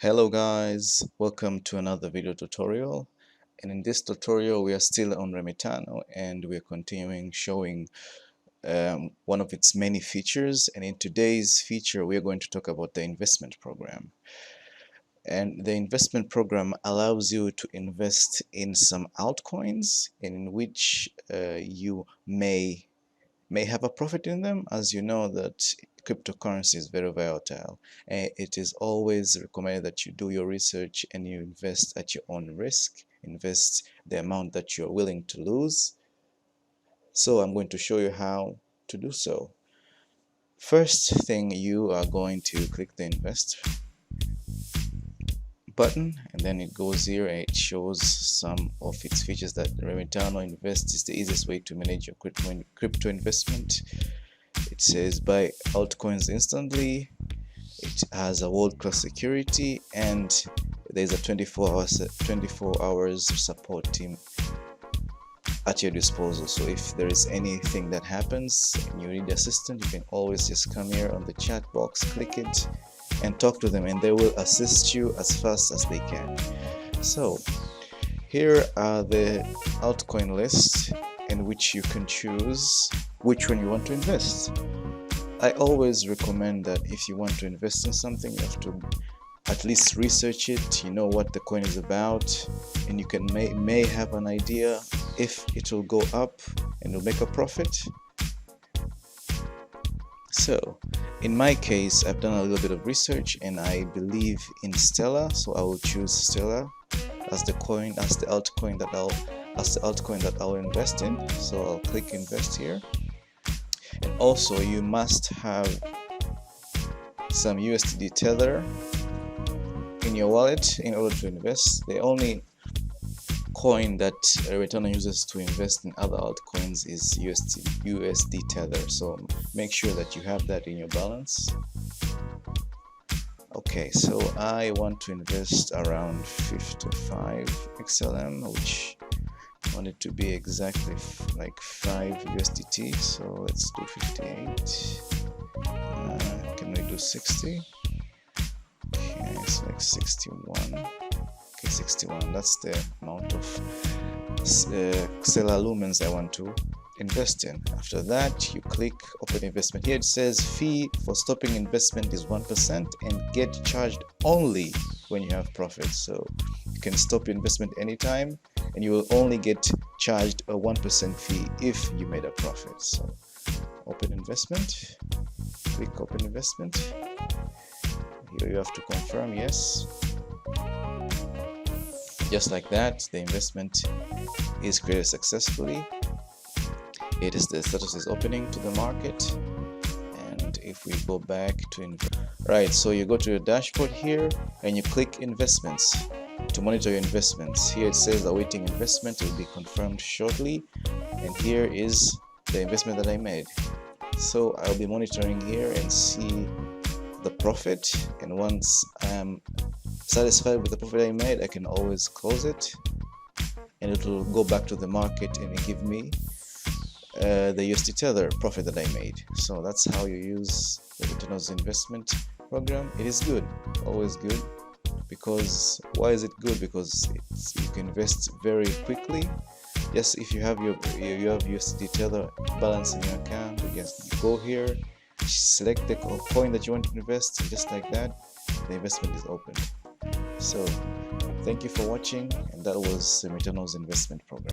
Hello guys, welcome to another video tutorial, and in this tutorial we are still on Remitano and we are continuing showing one of its many features. And in today's feature we are going to talk about the investment program. And the investment program allows you to invest in some altcoins in which you may have a profit in them. As you know that cryptocurrency is very volatile, and it is always recommended that you do your research and you invest at your own risk, invest the amount that you're willing to lose. So I'm going to show you how to do so. First thing, you are going to click the invest button, and then it goes here and it shows some of its features. That Remitano Invest is the easiest way to manage your crypto investment. It says buy altcoins instantly. It has a world-class security, and there's a 24 hours support team at your disposal. So if there is anything that happens and you need assistance, you can always just come here on the chat box, click it and talk to them, and they will assist you as fast as they can. So here are the altcoin list in which you can choose which one you want to invest. I always recommend that if you want to invest in something, you have to at least research it, you know what the coin is about, and you can may have an idea if it will go up and will make a profit. So in my case, I've done a little bit of research and I believe in Stellar, so I will choose Stellar as the altcoin that I'll invest in. So I'll click invest here. And also you must have some USD Tether in your wallet in order to invest. The only coin that Remitano uses to invest in other altcoins is USD Tether, so make sure that you have that in your balance. Okay, so I want to invest around 55 XLM, which I want it to be exactly like 5 USDT, so let's do 58. Can we do 60? Okay, it's like 61. Okay, 61, that's the amount of Stellar lumens I want to invest in. After that, you click open investment. Here it says fee for stopping investment is 1% and get charged only when you have profit. So you can stop your investment anytime and you will only get charged a 1% fee if you made a profit. So open investment, click open investment. Here you have to confirm yes. Just like that, the investment is created successfully. The status is opening to the market. And if we go back to right, so you go to your dashboard here and you click investments to monitor your investments. Here it says awaiting investment will be confirmed shortly, and here is the investment that I made. So I'll be monitoring here and see the profit, and once I am satisfied with the profit I made, I can always close it and it will go back to the market and give me the USD Tether profit that I made. So that's how you use the Remitano's investment program. It is good, always good. Because why is it good? Because you can invest very quickly. Yes, if you have you have USD Tether balance in your account, you just go here, select the coin that you want to invest, and just like that, the investment is opened. So thank you for watching, and that was Remitano's investment program.